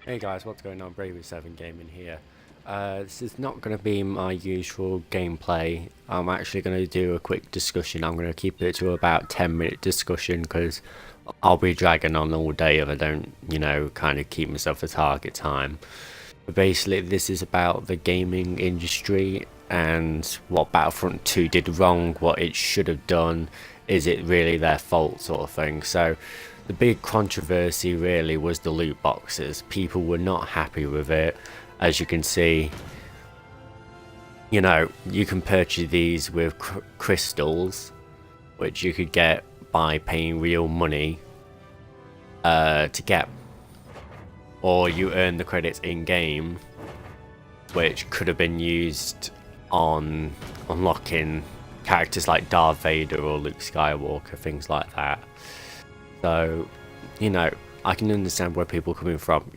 Hey guys, what's going on? Bravely7 Gaming here. This is not going to be my usual gameplay. I'm actually going to do a quick discussion. I'm going to keep it to about 10-minute discussion because I'll be dragging on all day if I don't, kind of keep myself a target time. But basically, this is about the gaming industry and what Battlefront 2 did wrong, what it should have done, is it really their fault sort of thing. So the big controversy really was the loot boxes. People were not happy with it. As you can see, you can purchase these with crystals, which you could get by paying real money to get. Or you earn the credits in-game, which could have been used on unlocking characters like Darth Vader or Luke Skywalker, things like that. So, I can understand where people are coming from.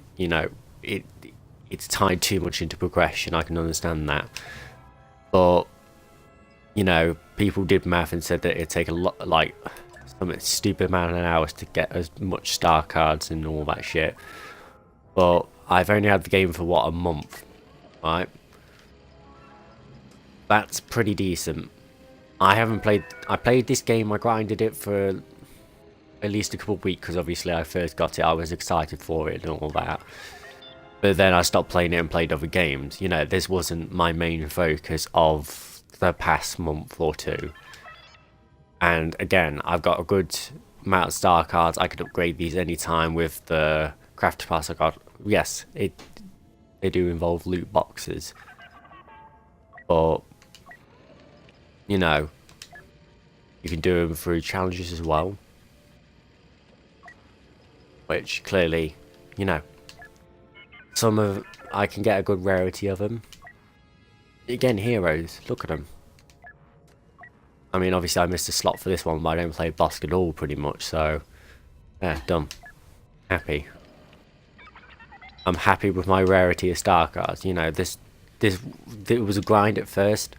It's tied too much into progression. I can understand that. But, people did math and said that it'd take a lot, like, some stupid amount of hours to get as much star cards and all that shit. But I've only had the game for, what, a month, right? That's pretty decent. I played this game, I grinded it for at least a couple of weeks because obviously I first got it, I was excited for it and all that. But then I stopped playing it and played other games. This wasn't my main focus of the past month or two. And again, I've got a good amount of star cards. I could upgrade these anytime with the crafter pass I got. Yes, they do involve loot boxes. But, you can do them through challenges as well. Which clearly, I can get a good rarity of them. Again, heroes, look at them. I mean, obviously I missed a slot for this one, but I don't play boss at all pretty much, so yeah, done. Happy. I'm happy with my rarity of star cards. It was a grind at first,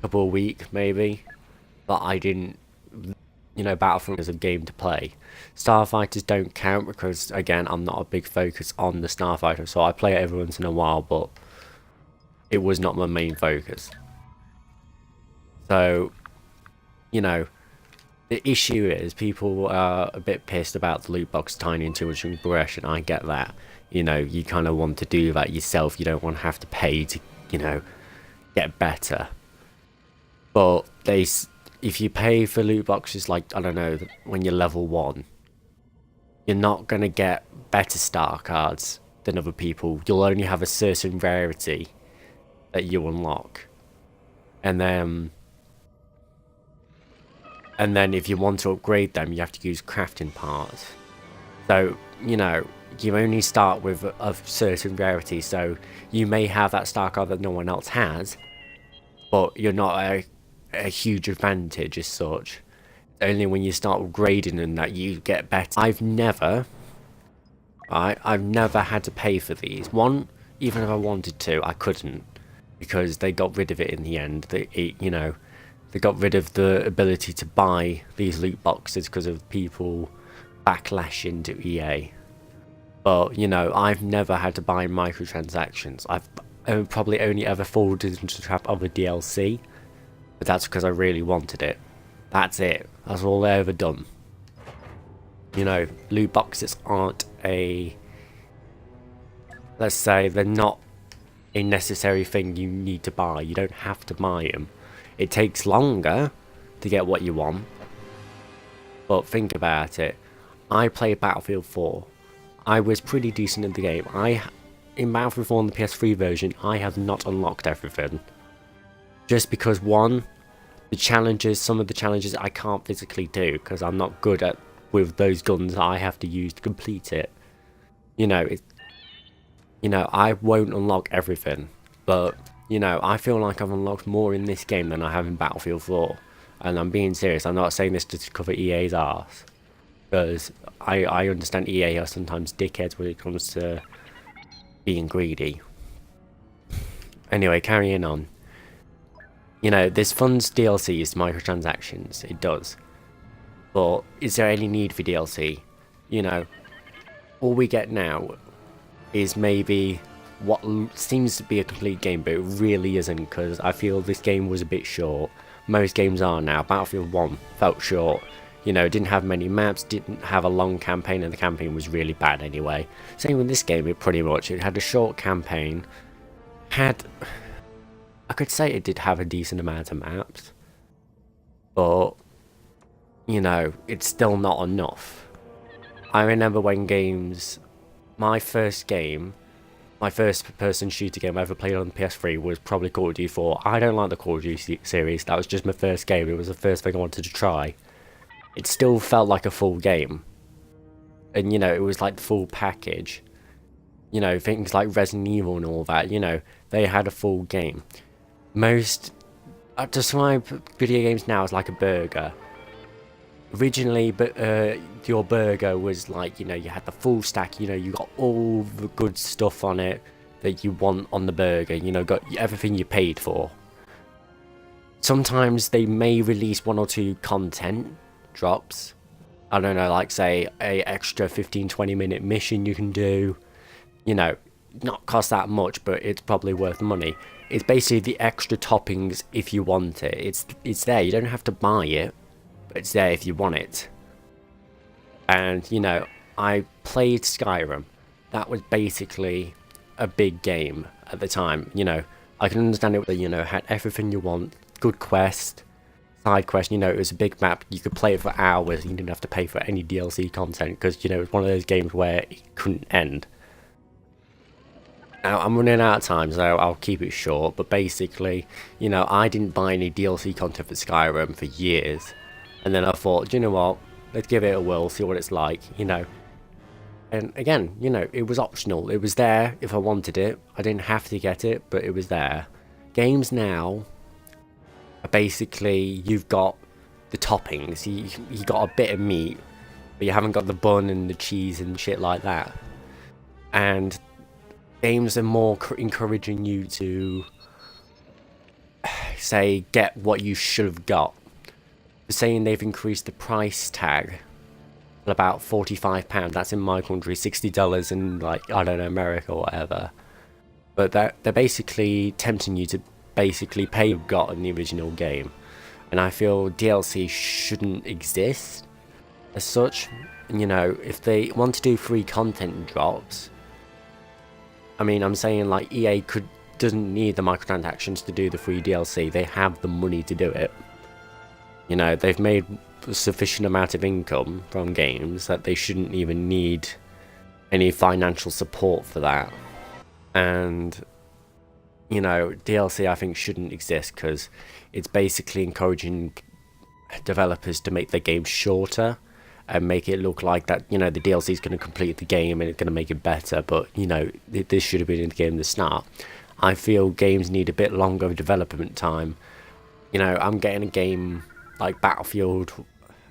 couple of weeks maybe, but I didn't. Battlefront is a game to play. Starfighters don't count because, again, I'm not a big focus on the Starfighter, so I play it every once in a while, but it was not my main focus. So, the issue is people are a bit pissed about the loot box tying in too much progression. I get that. You kind of want to do that yourself. You don't want to have to pay to, get better. But if you pay for loot boxes, like, I don't know, when you're level 1, you're not going to get better star cards than other people. You'll only have a certain rarity that you unlock. And then if you want to upgrade them, you have to use crafting parts. So, you only start with a certain rarity. So you may have that star card that no one else has, but you're not a huge advantage as such. Only when you start upgrading and that you get better. I've never had to pay for these. One, even if I wanted to, I couldn't, because they got rid of it in the end. They got rid of the ability to buy these loot boxes because of people backlashing to EA. But I've never had to buy microtransactions. I've probably only ever fallen into the trap of a DLC. But that's because I really wanted it. That's it. That's all they've ever done. Loot boxes aren't let's say, they're not a necessary thing you need to buy. You don't have to buy them. It takes longer to get what you want. But think about it. I played Battlefield 4. I was pretty decent in the game. In Battlefield 4 on the PS3 version, I have not unlocked everything. Just because, one, some of the challenges I can't physically do because I'm not good with those guns I have to use to complete it. I won't unlock everything, but I feel like I've unlocked more in this game than I have in Battlefield 4, and I'm being serious. I'm not saying this to cover EA's arse, because I understand EA are sometimes dickheads when it comes to being greedy. Anyway, carrying on. This funds DLCs, microtransactions, it does. But is there any need for DLC? All we get now is maybe what seems to be a complete game, but it really isn't, because I feel this game was a bit short. Most games are now. Battlefield 1 felt short. You know, didn't have many maps, didn't have a long campaign, and the campaign was really bad anyway. Same with this game, it had a short campaign, I could say it did have a decent amount of maps, but, you know, it's still not enough. I remember when my first person shooter game I ever played on the PS3 was probably Call of Duty 4. I don't like the Call of Duty series, that was just my first game, it was the first thing I wanted to try. It still felt like a full game. And, you know, it was like the full package. You know, things like Resident Evil and all that, you know, they had a full game. I describe video games now as like a burger. Originally, but your burger was like, you know, you had the full stack, you know, you got all the good stuff on it that you want on the burger, you know, got everything you paid for. Sometimes they may release 1 or 2 content drops. I don't know, like say a extra 15-20 minute mission you can do, you know, not cost that much, but it's probably worth money. It's basically the extra toppings if you want it. It's there, you don't have to buy it, but it's there if you want it. And, you know, I played Skyrim. That was basically a big game at the time, you know. I can understand it, you know, had everything you want, good quest, side quest, you know, it was a big map, you could play it for hours, you didn't have to pay for any DLC content, because, you know, it was one of those games where it couldn't end. Now, I'm running out of time, so I'll keep it short, but basically, you know, I didn't buy any DLC content for Skyrim for years, and then I thought, do you know what, let's give it a whirl, see what it's like, you know. And again, you know, it was optional, it was there if I wanted it, I didn't have to get it, but it was there. Games now, basically, you've got the toppings, you got a bit of meat, but you haven't got the bun and the cheese and shit like that. And games are more encouraging you to, say, get what you should have got. They're saying they've increased the price tag at about £45, that's in my country, $60 in, like, I don't know, America or whatever. But they're basically tempting you to basically pay you've got in the original game, and I feel DLC shouldn't exist as such. You know, if they want to do free content drops, I mean, I'm saying like EA doesn't need the microtransactions to do the free DLC, they have the money to do it. You know, they've made a sufficient amount of income from games that they shouldn't even need any financial support for that. And, you know, DLC I think shouldn't exist because it's basically encouraging developers to make their games shorter and make it look like that, you know, the DLC is going to complete the game and it's going to make it better, but, you know, this should have been in the game at the start. I feel games need a bit longer development time. You know, I'm getting a game like Battlefield,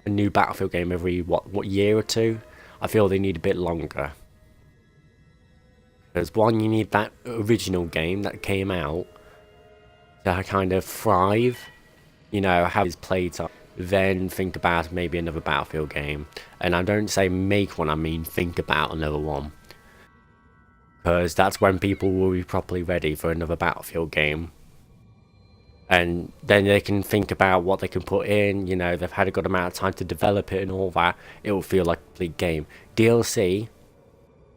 a new Battlefield game every, what year or two? I feel they need a bit longer. Because one, you need that original game that came out to kind of thrive, you know, have his playtime, then think about maybe another Battlefield game. And I don't say make one, I mean think about another one. Because that's when people will be properly ready for another Battlefield game. And then they can think about what they can put in, you know, they've had a good amount of time to develop it and all that. It will feel like a complete game. DLC,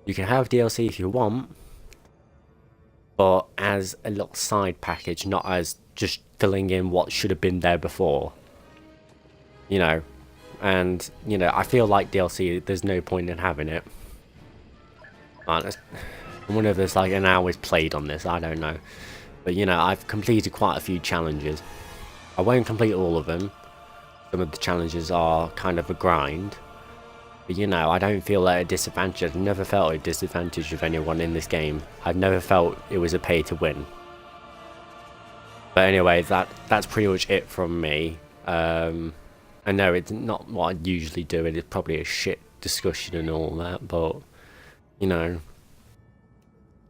you can have DLC if you want, but as a little side package, not as just filling in what should have been there before. You know, and, you know, I feel like DLC, there's no point in having it. I wonder if there's like an hour's played on this, I don't know. But, you know, I've completed quite a few challenges. I won't complete all of them. Some of the challenges are kind of a grind. But, you know, I don't feel at a disadvantage. I've never felt a disadvantage of anyone in this game. I've never felt it was a pay to win. But anyway, that's pretty much it from me. I know it's not what I'd usually do. It is probably a shit discussion and all that. But, you know,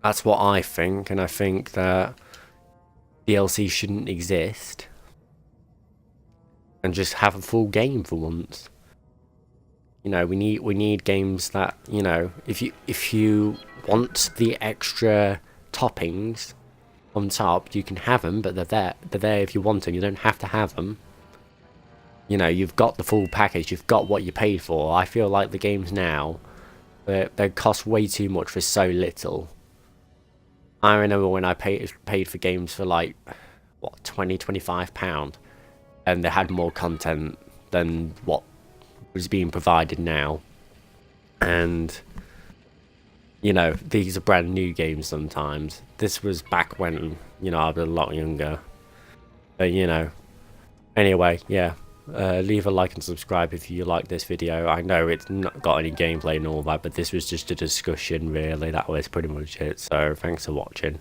that's what I think. And I think that DLC shouldn't exist. And just have a full game for once. You know, we need games that, you know, if you want the extra toppings on top, you can have them, but they're there if you want them. You don't have to have them. You know, you've got the full package. You've got what you paid for. I feel like the games now, they cost way too much for so little. I remember when I paid for games for like what, 20, 25 pound, and they had more content than what was being provided now. And you know, these are brand new games sometimes. This was back when, you know, I was a lot younger. But you know, anyway, yeah. Leave a like and subscribe if you like this video. I know it's not got any gameplay and all that, but this was just a discussion really. That was pretty much it. So thanks for watching.